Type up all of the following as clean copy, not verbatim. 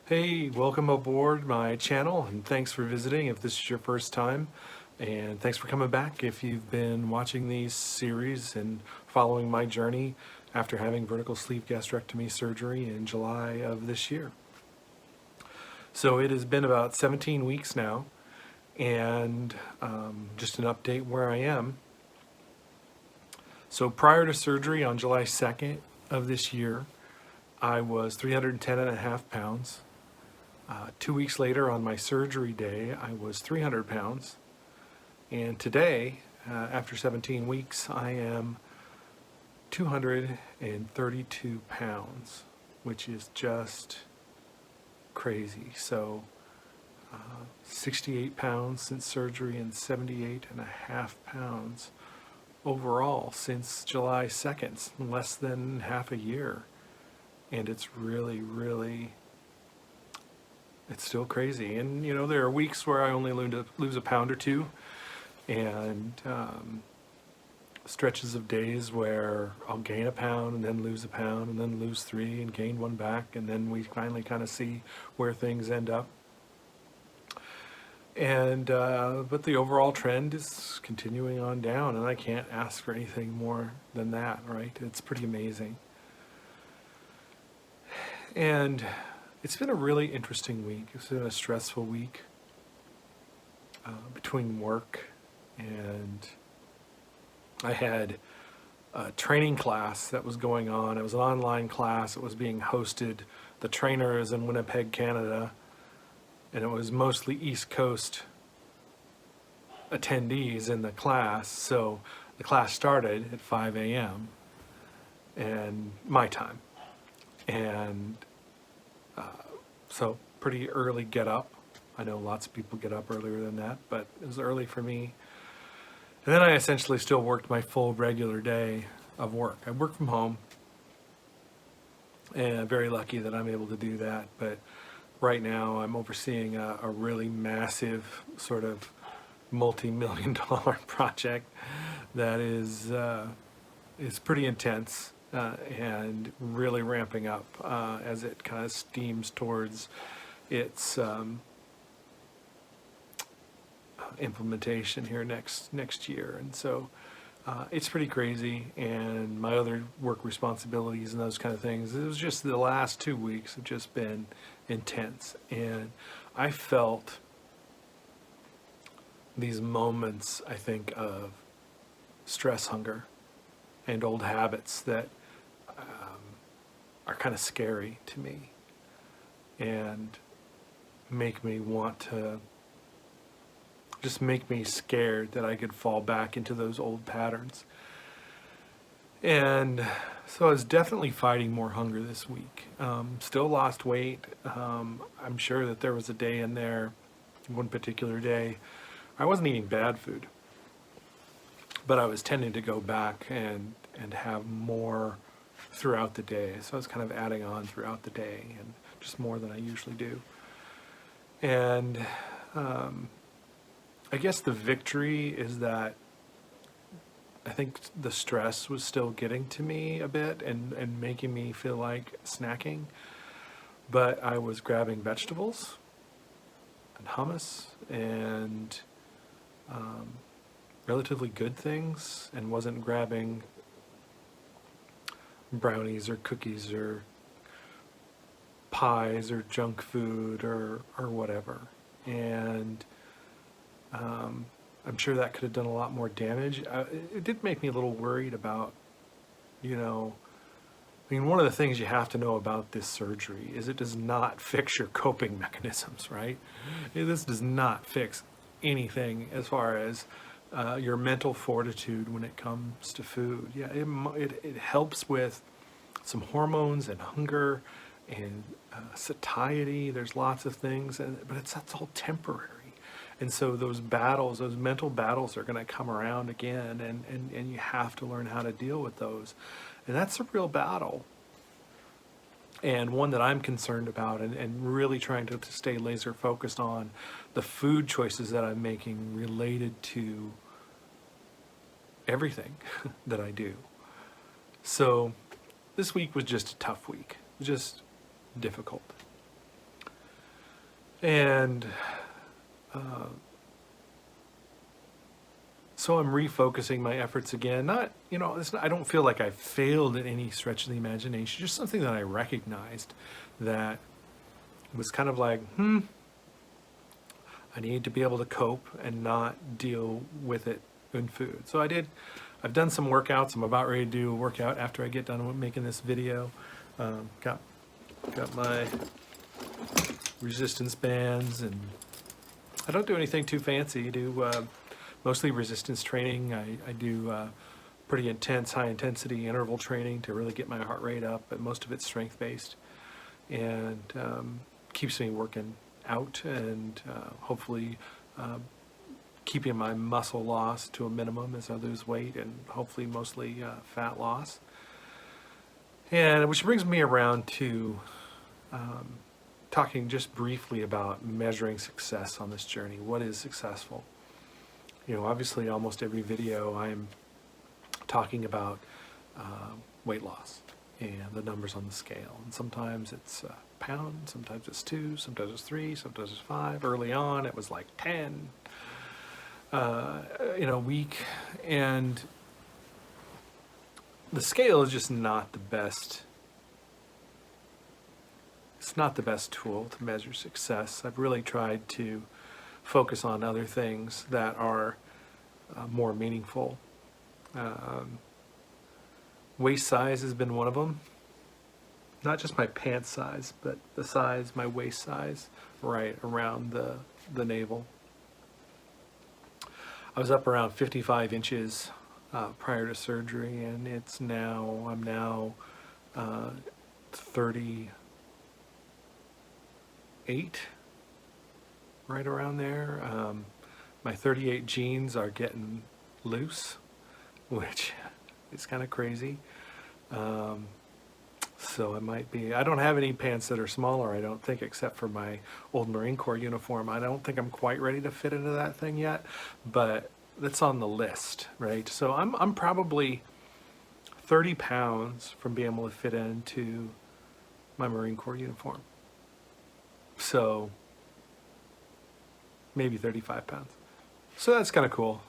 Hey, welcome aboard my channel and thanks for visiting if this is your first time. And thanks for coming back if you've been watching these series and following my journey after having vertical sleeve gastrectomy surgery in July of this year. So it has been about 17 weeks now, and just an update where I am. So prior to surgery on July 2nd of this year, I was 310.5 pounds. 2 weeks later, on my surgery day, I was 300 pounds. And today, after 17 weeks, I am 232 pounds, which is just crazy. So 68 pounds since surgery and 78.5 pounds overall since July 2nd, less than half a year. And it's really, it's still crazy. And you know, there are weeks where I only lose a pound or two, and stretches of days where I'll gain a pound and then lose a pound and then lose 3 and gain 1 back, and then we finally kind of see where things end up. And but the overall trend is continuing on down, and I can't ask for anything more than that, right? It's pretty amazing. And it's been a really interesting week. It's been a stressful week between work, and I had a training class that was going on. It was an online class. It was being hosted. The trainer is in Winnipeg, Canada, and it was mostly East Coast attendees in the class. So the class started at 5 a.m. and my time. And so pretty early get up. I know lots of people get up earlier than that, but it was early for me. And then I essentially still worked my full regular day of work. I work from home, and I'm very lucky that I'm able to do that. But right now I'm overseeing a really massive sort of multi-million-dollar project that is pretty intense. And really ramping up as it kind of steams towards its implementation here next year. And so it's pretty crazy, and my other work responsibilities and those kind of things, it was just the last 2 weeks have just been intense. And I felt these moments, I think, of stress hunger and old habits that are kind of scary to me and make me want to, just make me scared that I could fall back into those old patterns. And so I was definitely fighting more hunger this week. Still lost weight. I'm sure that there was a day in there, one particular day, I wasn't eating bad food, but I was tending to go back and have more throughout the day. So I was kind of adding on throughout the day, and just more than I usually do. And I guess the victory is that I think the stress was still getting to me a bit and making me feel like snacking. But I was grabbing vegetables and hummus and relatively good things, and wasn't grabbing brownies or cookies or pies or junk food or whatever. And I'm sure that could have done a lot more damage. It did make me a little worried about, you know, I mean, one of the things you have to know about this surgery is it does not fix your coping mechanisms, right? This does not fix anything as far as your mental fortitude when it comes to food. Yeah, it helps with some hormones and hunger and satiety. There's lots of things, but that's all temporary. And so those battles, those mental battles, are going to come around again, and you have to learn how to deal with those. And that's a real battle, and one that I'm concerned about, and really trying to stay laser focused on the food choices that I'm making related to everything that I do. So this week was just a tough week, just difficult. And so I'm refocusing my efforts again. Not, I don't feel like I've failed in any stretch of the imagination, just something that I recognized that was kind of like, I need to be able to cope and not deal with it in food. So I've done some workouts. I'm about ready to do a workout after I get done with making this video. Got my resistance bands, and I don't do anything too fancy. I do mostly resistance training. I do pretty intense, high intensity interval training to really get my heart rate up, but most of it's strength based, and keeps me working out and hopefully keeping my muscle loss to a minimum as I lose weight, and hopefully mostly fat loss. And which brings me around to talking just briefly about measuring success on this journey. What is successful? Obviously almost every video I'm talking about weight loss and the numbers on the scale. And sometimes it's a pound, sometimes it's 2, sometimes it's 3, sometimes it's 5. Early on it was like 10 in a week. And the scale is just not the best. It's not the best tool to measure success. I've really tried to focus on other things that are more meaningful. Waist size has been one of them. Not just my pants size, but the size, my waist size, right around the navel. I was up around 55 inches prior to surgery, and I'm now 38, right around there. My 38 jeans are getting loose, which is kind of crazy. So I don't have any pants that are smaller, I don't think, except for my old Marine Corps uniform. I don't think I'm quite ready to fit into that thing yet, but that's on the list, right? So I'm probably 30 pounds from being able to fit into my Marine Corps uniform. So maybe 35 pounds. So that's kind of cool.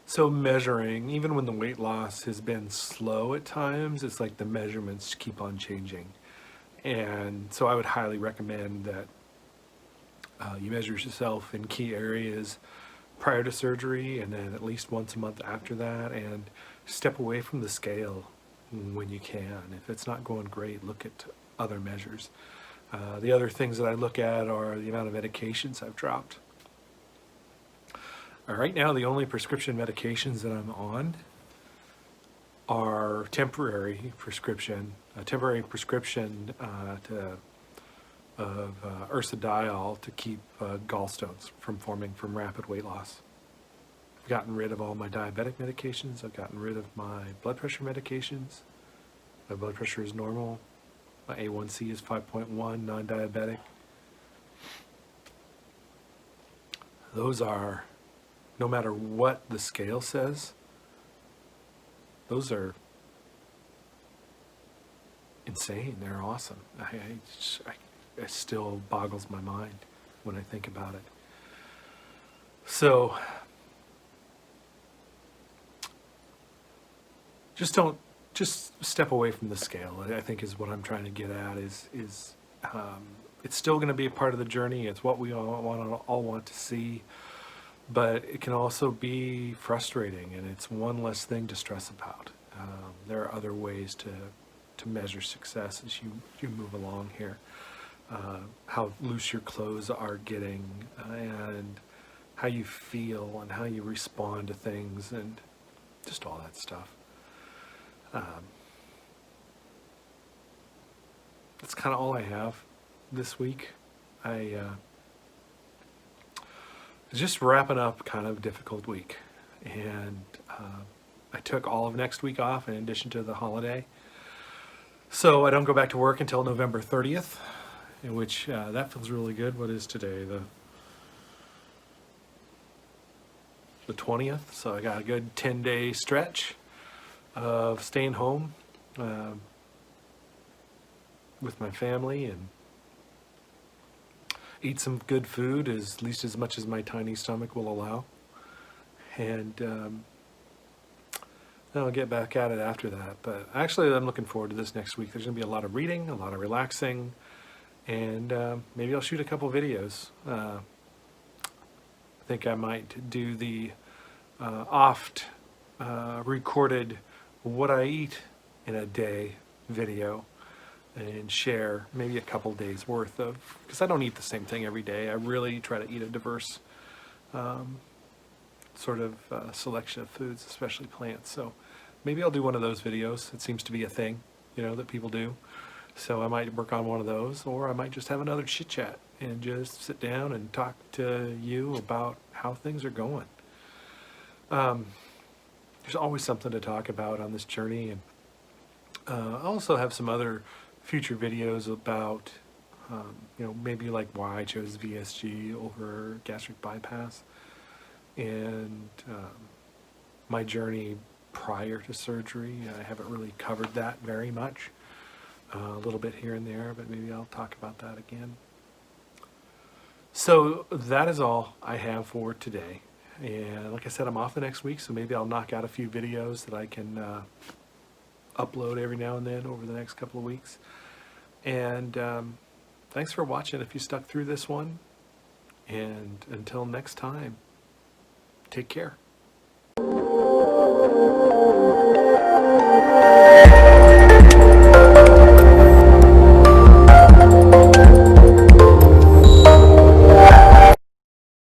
So measuring, even when the weight loss has been slow at times, it's like the measurements keep on changing. And so I would highly recommend that you measure yourself in key areas prior to surgery, and then at least once a month after that, and step away from the scale when you can. If it's not going great, look at other measures. The other things that I look at are the amount of medications I've dropped. Right now, the only prescription medications that I'm on are temporary prescription of ursodiol to keep gallstones from forming from rapid weight loss. I've gotten rid of all my diabetic medications. I've gotten rid of my blood pressure medications. My blood pressure is normal. My A1C is 5.1, non-diabetic. Those are, no matter what the scale says, those are insane. They're awesome. It still boggles my mind when I think about it. So just step away from the scale, I think, is what I'm trying to get at. Is it's still going to be a part of the journey. It's what we all want to see, but it can also be frustrating, and it's one less thing to stress about. There are other ways to measure success as you move along here. How loose your clothes are getting, and how you feel, and how you respond to things, and just all that stuff. That's kind of all I have this week. Just wrapping up kind of a difficult week, and I took all of next week off in addition to the holiday, so I don't go back to work until November 30th, in which that feels really good. What is today? The 20th. So I got a good 10-day stretch of staying home with my family and eat some good food, at least as much as my tiny stomach will allow. And then I'll get back at it after that. But actually, I'm looking forward to this next week. There's going to be a lot of reading, a lot of relaxing, and maybe I'll shoot a couple videos. I think I might do the oft recorded what I eat in a day video and share maybe a couple days worth of, because I don't eat the same thing every day. I really try to eat a diverse sort of selection of foods, especially plants. So maybe I'll do one of those videos. It seems to be a thing, that people do. So I might work on one of those, or I might just have another chit chat and just sit down and talk to you about how things are going. There's always something to talk about on this journey, and I also have some other future videos about, maybe like why I chose VSG over gastric bypass, and my journey prior to surgery. I haven't really covered that very much, a little bit here and there, but maybe I'll talk about that again. So that is all I have for today. And like I said, I'm off the next week, so maybe I'll knock out a few videos that I can upload every now and then over the next couple of weeks. And thanks for watching if you stuck through this one. And until next time, take care.